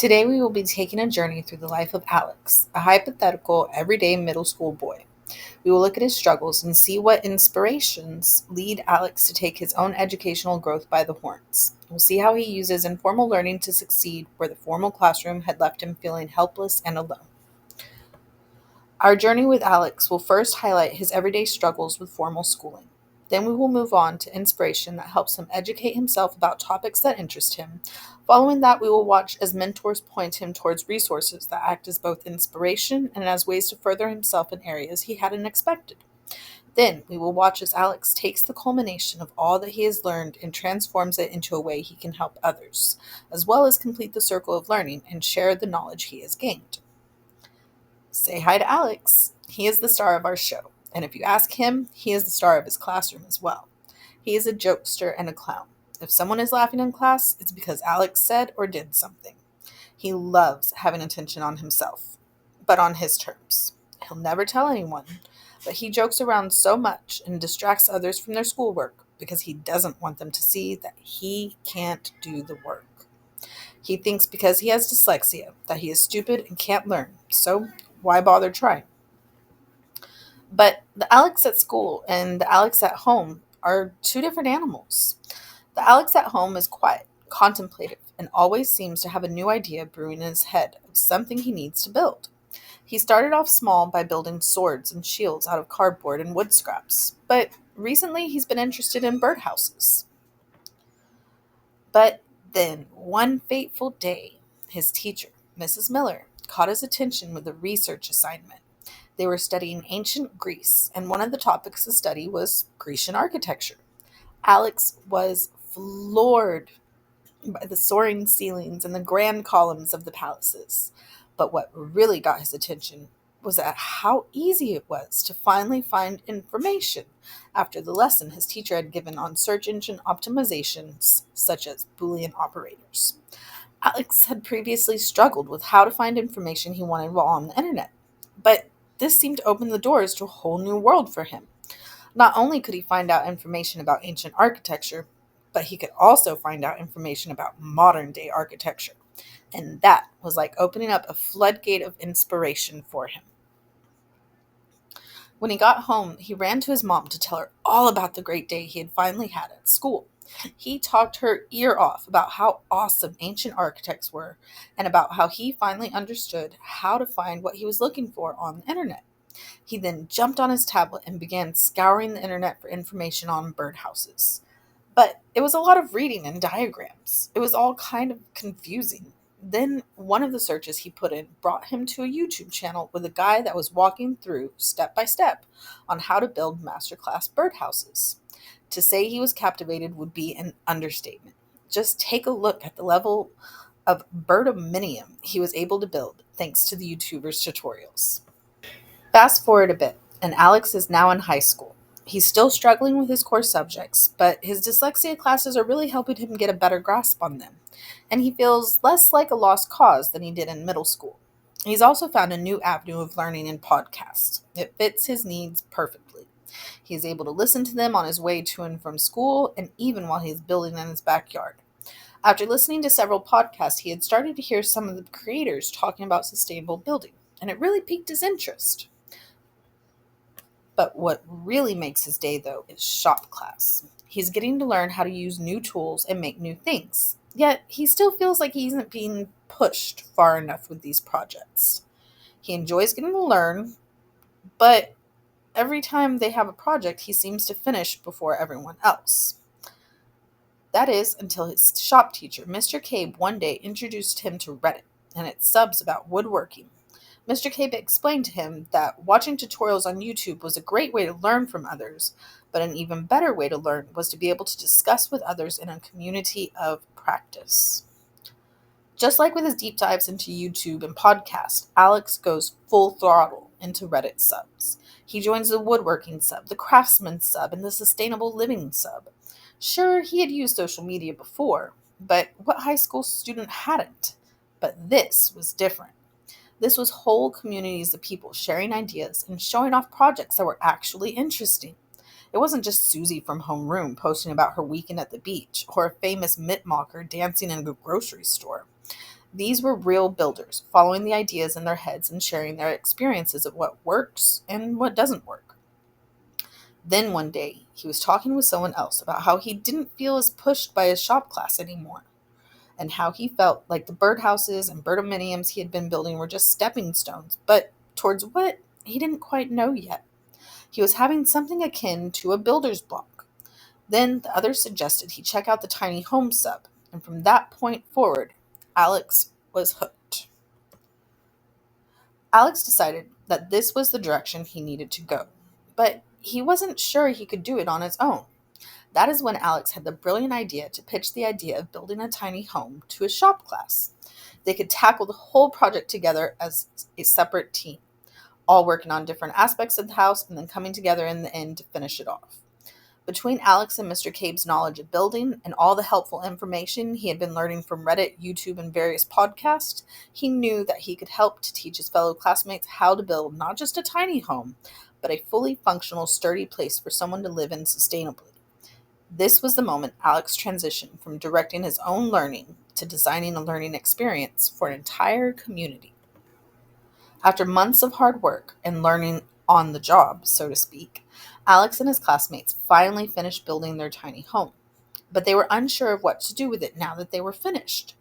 Today we will be taking a journey through the life of Alex, a hypothetical everyday middle school boy. We will look at his struggles and see what inspirations lead Alex to take his own educational growth by the horns. We'll see how he uses informal learning to succeed where the formal classroom had left him feeling helpless and alone. Our journey with Alex will first highlight his everyday struggles with formal schooling. Then we will move on to inspiration that helps him educate himself about topics that interest him. Following that, we will watch as mentors point him towards resources that act as both inspiration and as ways to further himself in areas he hadn't expected. Then we will watch as Alex takes the culmination of all that he has learned and transforms it into a way he can help others, as well as complete the circle of learning and share the knowledge he has gained. Say hi to Alex. He is the star of our show. And if you ask him, he is the star of his classroom as well. He is a jokester and a clown. If someone is laughing in class, it's because Alex said or did something. He loves having attention on himself, but on his terms. He'll never tell anyone, but he jokes around so much and distracts others from their schoolwork because he doesn't want them to see that he can't do the work. He thinks because he has dyslexia that he is stupid and can't learn, so why bother trying? But the Alex at school and the Alex at home are two different animals. The Alex at home is quiet, contemplative, and always seems to have a new idea brewing in his head of something he needs to build. He started off small by building swords and shields out of cardboard and wood scraps, but recently he's been interested in birdhouses. But then, one fateful day, his teacher, Mrs. Miller, caught his attention with a research assignment. They were studying ancient Greece, and one of the topics to study was Grecian architecture. Alex was floored by the soaring ceilings and the grand columns of the palaces. But what really got his attention was at how easy it was to finally find information after the lesson his teacher had given on search engine optimizations, such as Boolean operators. Alex had previously struggled with how to find information he wanted while on the internet, but this seemed to open the doors to a whole new world for him. Not only could he find out information about ancient architecture, but he could also find out information about modern day architecture. And that was like opening up a floodgate of inspiration for him. When he got home, he ran to his mom to tell her all about the great day he had finally had at school. He talked her ear off about how awesome ancient architects were and about how he finally understood how to find what he was looking for on the internet. He then jumped on his tablet and began scouring the internet for information on birdhouses. But it was a lot of reading and diagrams. It was all kind of confusing. Then one of the searches he put in brought him to a YouTube channel with a guy that was walking through step by step on how to build masterclass birdhouses. To say he was captivated would be an understatement. Just take a look at the level of birdомinium he was able to build thanks to the YouTuber's tutorials. Fast forward a bit, and Alex is now in high school. He's still struggling with his core subjects, but his dyslexia classes are really helping him get a better grasp on them, and he feels less like a lost cause than he did in middle school. He's also found a new avenue of learning in podcasts. It fits his needs perfectly. He is able to listen to them on his way to and from school, and even while he's building in his backyard. After listening to several podcasts, he had started to hear some of the creators talking about sustainable building, and it really piqued his interest. But what really makes his day, though, is shop class. He's getting to learn how to use new tools and make new things. Yet, he still feels like he isn't being pushed far enough with these projects. He enjoys getting to learn, but every time they have a project, he seems to finish before everyone else. That is until his shop teacher, Mr. Cabe, one day introduced him to Reddit and its subs about woodworking. Mr. Cabe explained to him that watching tutorials on YouTube was a great way to learn from others, but an even better way to learn was to be able to discuss with others in a community of practice. Just like with his deep dives into YouTube and podcasts, Alex goes full throttle into Reddit subs. He joins the woodworking sub, the craftsman sub, and the sustainable living sub. Sure, he had used social media before, but what high school student hadn't? But this was different. This was whole communities of people sharing ideas and showing off projects that were actually interesting. It wasn't just Susie from homeroom posting about her weekend at the beach or a famous mitt mocker dancing in a grocery store. These were real builders, following the ideas in their heads and sharing their experiences of what works and what doesn't work. Then one day, he was talking with someone else about how he didn't feel as pushed by his shop class anymore, and how he felt like the birdhouses and birdominiums he had been building were just stepping stones, but towards what he didn't quite know yet. He was having something akin to a builder's block. Then the others suggested he check out the tiny home sub, and from that point forward, Alex was hooked. Alex decided that this was the direction he needed to go, but he wasn't sure he could do it on his own. That is when Alex had the brilliant idea to pitch the idea of building a tiny home to his shop class. They could tackle the whole project together as a separate team, all working on different aspects of the house and then coming together in the end to finish it off. Between Alex and Mr. Cabe's knowledge of building and all the helpful information he had been learning from Reddit, YouTube, and various podcasts, he knew that he could help to teach his fellow classmates how to build not just a tiny home, but a fully functional, sturdy place for someone to live in sustainably. This was the moment Alex transitioned from directing his own learning to designing a learning experience for an entire community. After months of hard work and learning on the job, so to speak, Alex and his classmates finally finished building their tiny home. But they were unsure of what to do with it now that they were finished.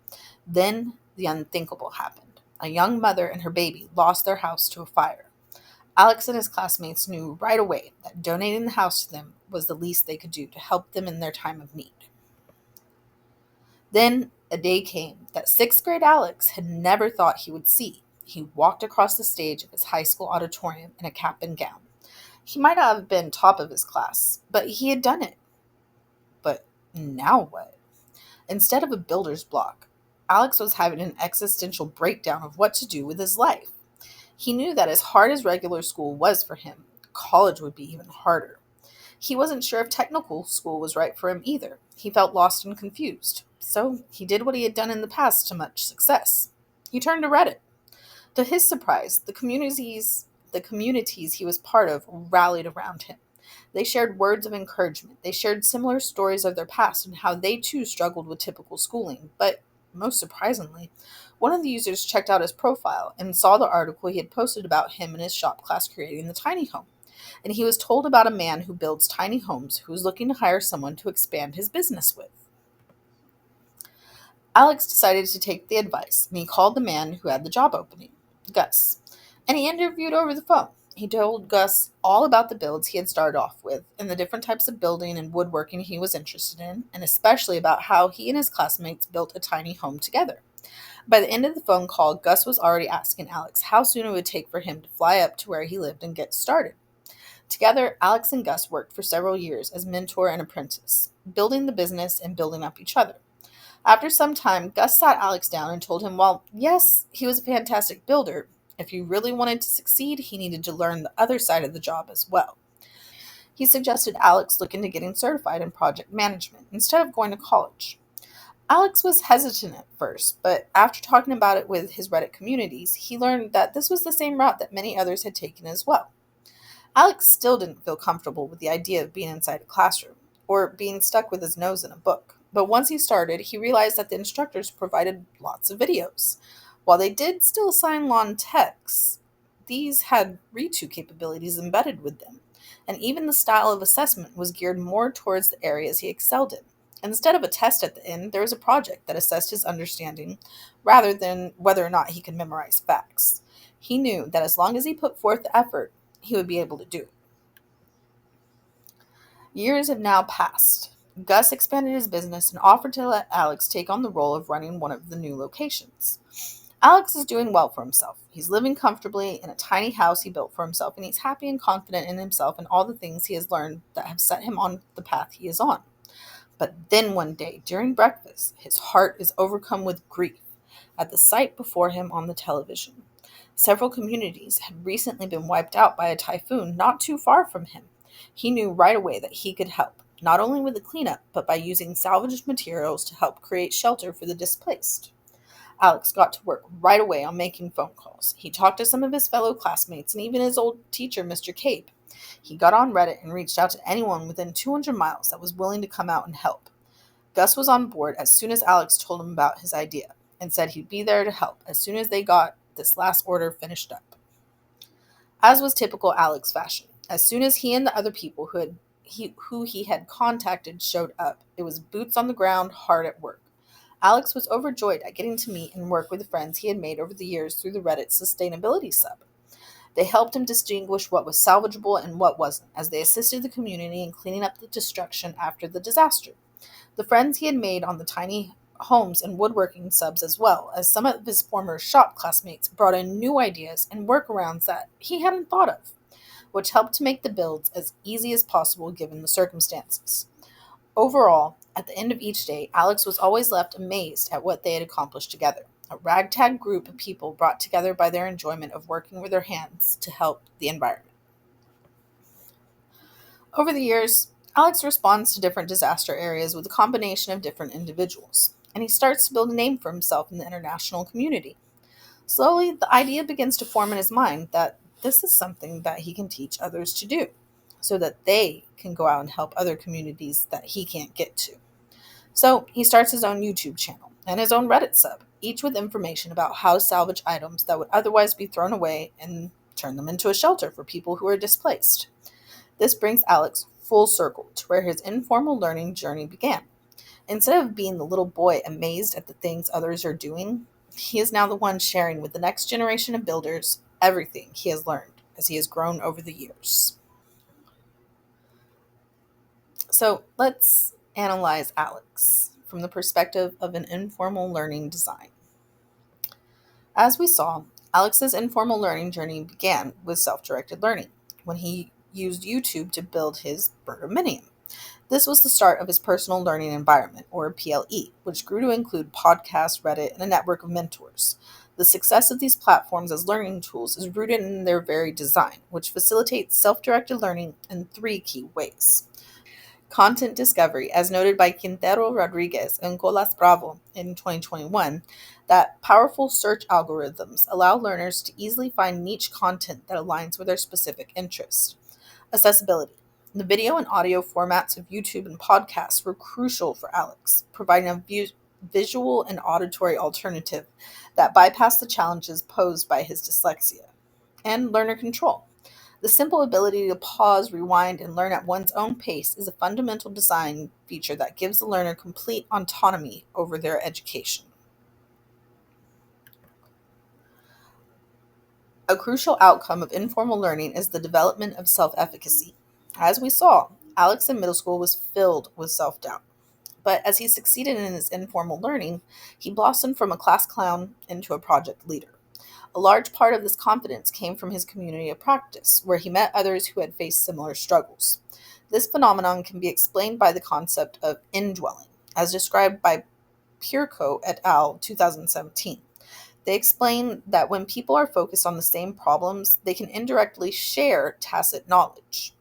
Then the unthinkable happened. A young mother and her baby lost their house to a fire. Alex and his classmates knew right away that donating the house to them was the least they could do to help them in their time of need. Then a day came that sixth grade Alex had never thought he would see. He walked across the stage of his high school auditorium in a cap and gown. He might not have been top of his class, but he had done it. But now what? Instead of a builder's block, Alex was having an existential breakdown of what to do with his life. He knew that as hard as regular school was for him, college would be even harder. He wasn't sure if technical school was right for him either. He felt lost and confused. So he did what he had done in the past to much success. He turned to Reddit. To his surprise, the communities he was part of rallied around him. They shared words of encouragement. They shared similar stories of their past and how they too struggled with typical schooling. But most surprisingly, one of the users checked out his profile and saw the article he had posted about him and his shop class creating the tiny home. And he was told about a man who builds tiny homes who was looking to hire someone to expand his business with. Alex decided to take the advice, and he called the man who had the job opening, Gus, and he interviewed over the phone. He told Gus all about the builds he had started off with and the different types of building and woodworking he was interested in, and especially about how he and his classmates built a tiny home together. By the end of the phone call, Gus was already asking Alex how soon it would take for him to fly up to where he lived and get started. Together, Alex and Gus worked for several years as mentor and apprentice, building the business and building up each other. After some time, Gus sat Alex down and told him, while yes, he was a fantastic builder, if he really wanted to succeed, he needed to learn the other side of the job as well. He suggested Alex look into getting certified in project management instead of going to college. Alex was hesitant at first, but after talking about it with his Reddit communities, he learned that this was the same route that many others had taken as well. Alex still didn't feel comfortable with the idea of being inside a classroom or being stuck with his nose in a book. But once he started, he realized that the instructors provided lots of videos. While they did still assign long texts, these had read-to capabilities embedded with them, and even the style of assessment was geared more towards the areas he excelled in. Instead of a test at the end, there was a project that assessed his understanding rather than whether or not he could memorize facts. He knew that as long as he put forth the effort, he would be able to do it. Years have now passed. Gus expanded his business and offered to let Alex take on the role of running one of the new locations. Alex is doing well for himself. He's living comfortably in a tiny house he built for himself, and he's happy and confident in himself and all the things he has learned that have set him on the path he is on. But then one day, during breakfast, his heart is overcome with grief at the sight before him on the television. Several communities had recently been wiped out by a typhoon not too far from him. He knew right away that he could help, not only with the cleanup, but by using salvaged materials to help create shelter for the displaced. Alex got to work right away on making phone calls. He talked to some of his fellow classmates and even his old teacher, Mr. Cabe. He got on Reddit and reached out to anyone within 200 miles that was willing to come out and help. Gus was on board as soon as Alex told him about his idea. and said he'd be there to help as soon as they got this last order finished up. As was typical Alex fashion, as soon as he and the other people who he had contacted showed up, it was boots on the ground, hard at work. Alex was overjoyed at getting to meet and work with the friends he had made over the years through the Reddit sustainability sub. They helped him distinguish what was salvageable and what wasn't, as they assisted the community in cleaning up the destruction after the disaster. The friends he had made on the tiny homes and woodworking subs, as well as some of his former shop classmates, brought in new ideas and workarounds that he hadn't thought of, which helped to make the builds as easy as possible given the circumstances. Overall, at the end of each day, Alex was always left amazed at what they had accomplished together. A ragtag group of people brought together by their enjoyment of working with their hands to help the environment. Over the years, Alex responds to different disaster areas with a combination of different individuals, and he starts to build a name for himself in the international community. Slowly, the idea begins to form in his mind that this is something that he can teach others to do, so that they can go out and help other communities that he can't get to. So he starts his own YouTube channel and his own Reddit sub, each with information about how to salvage items that would otherwise be thrown away and turn them into a shelter for people who are displaced. This brings Alex full circle to where his informal learning journey began. Instead of being the little boy amazed at the things others are doing, he is now the one sharing with the next generation of builders everything he has learned as he has grown over the years. So let's analyze Alex from the perspective of an informal learning design. As we saw, Alex's informal learning journey began with self-directed learning when he used YouTube to build his Birdominium. This was the start of his personal learning environment, or PLE, which grew to include podcasts, Reddit, and a network of mentors. The success of these platforms as learning tools is rooted in their very design, which facilitates self-directed learning in three key ways. Content discovery, as noted by Quintero Rodriguez and Colas Bravo in 2021, that powerful search algorithms allow learners to easily find niche content that aligns with their specific interests. Accessibility. The video and audio formats of YouTube and podcasts were crucial for Alex, providing a visual and auditory alternative that bypassed the challenges posed by his dyslexia. And learner control. The simple ability to pause, rewind, and learn at one's own pace is a fundamental design feature that gives the learner complete autonomy over their education. A crucial outcome of informal learning is the development of self-efficacy. As we saw, Alex in middle school was filled with self-doubt. But as he succeeded in his informal learning, he blossomed from a class clown into a project leader. A large part of this confidence came from his community of practice, where he met others who had faced similar struggles. This phenomenon can be explained by the concept of indwelling, as described by Pierco et al. 2017. They explain that when people are focused on the same problems, they can indirectly share tacit knowledge.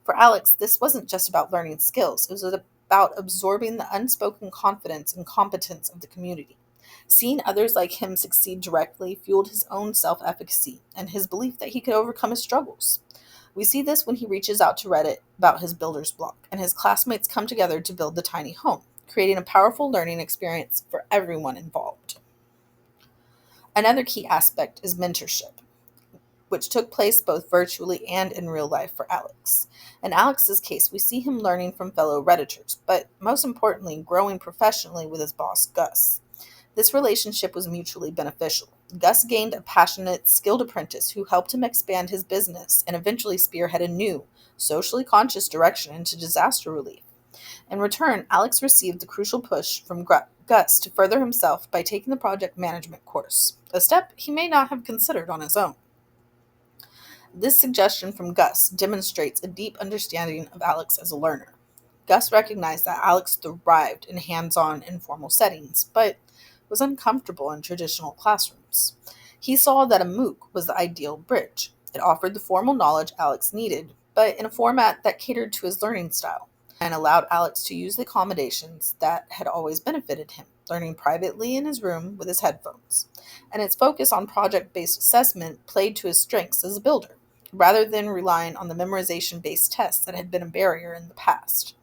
For Alex, this wasn't just about learning skills, it was about absorbing the unspoken confidence and competence of the community. Seeing others like him succeed directly fueled his own self-efficacy and his belief that he could overcome his struggles. We see this when he reaches out to Reddit about his builder's block, and his classmates come together to build the tiny home, creating a powerful learning experience for everyone involved. Another key aspect is mentorship, which took place both virtually and in real life for Alex. In Alex's case, we see him learning from fellow Redditors, but most importantly, growing professionally with his boss, Gus. This relationship was mutually beneficial. Gus gained a passionate, skilled apprentice who helped him expand his business and eventually spearhead a new, socially conscious direction into disaster relief. In return, Alex received the crucial push from Gus to further himself by taking the project management course, a step he may not have considered on his own. This suggestion from Gus demonstrates a deep understanding of Alex as a learner. Gus recognized that Alex thrived in hands-on, informal settings, but was uncomfortable in traditional classrooms. He saw that a MOOC was the ideal bridge. It offered the formal knowledge Alex needed, but in a format that catered to his learning style, and allowed Alex to use the accommodations that had always benefited him, learning privately in his room with his headphones. And its focus on project-based assessment played to his strengths as a builder, rather than relying on the memorization-based tests that had been a barrier in the past.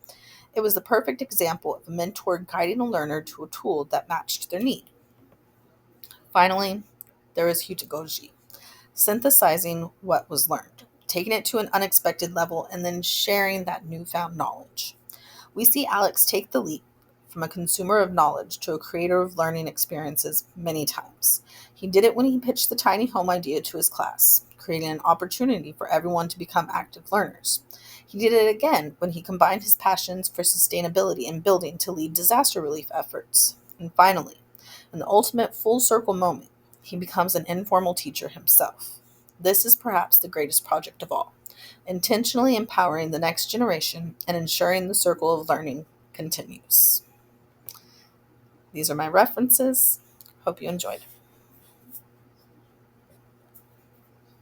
It was the perfect example of a mentor guiding a learner to a tool that matched their need. Finally, there is heutagogy, synthesizing what was learned, taking it to an unexpected level, and then sharing that newfound knowledge. We see Alex take the leap from a consumer of knowledge to a creator of learning experiences many times. He did it when he pitched the tiny home idea to his class, creating an opportunity for everyone to become active learners. He did it again when he combined his passions for sustainability and building to lead disaster relief efforts. And finally, in the ultimate full circle moment, he becomes an informal teacher himself. This is perhaps the greatest project of all, intentionally empowering the next generation and ensuring the circle of learning continues. These are my references. Hope you enjoyed.